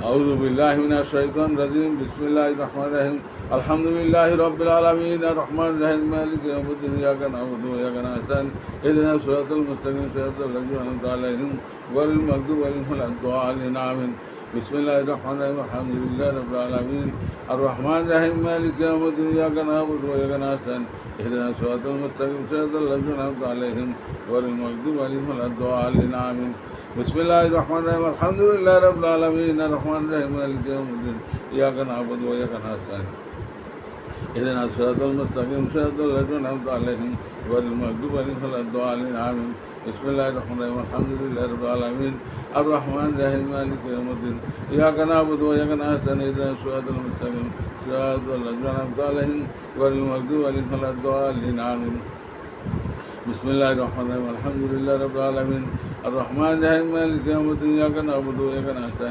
أعوذ بالله من الشيطان الرجيم بسم الله الرحمن الرحيم الحمد لله رب العالمين الرحمن الرحيم مالك يوم الدين إياك نعبد وإياك نستعين اهدنا الصراط المستقيم صراط الذين أنعمت عليهم غير المغضوب عليهم ولا الضالين آمين بسم الله الرحمن الرحيم الحمد لله رب العالمين الرحمن الرحيم مالك يوم الدين إياك نعبد وإياك نستعين اهدنا الصراط المستقيم صراط الذين أنعمت عليهم غير المغضوب عليهم ولا الضالين آمين بسم الله الرحمن الرحيم الحمد لله رب العالمين الرحمن الرحيم مالك يوم الدين إياك نعبد وإياك نستعين اهدنا الصراط المستقيم صراط الذين أنعمت عليهم غير المغضوب عليهم ولا الضالين آمين بسم الله الرحمن الرحيم الحمد لله رب العالمين الرحمن الرحيم مالك يوم الدين إياك نعبد وإياك نستعين اهدنا الصراط المستقيم صراط الذين أنعمت عليهم غير المغضوب عليهم ولا الضالين آمين بسم الله الرحمن الرحيم الحمد لله رب العالمين الرحمن الرحيم مالك يوم الدين إياك نعبد وإياك نستعين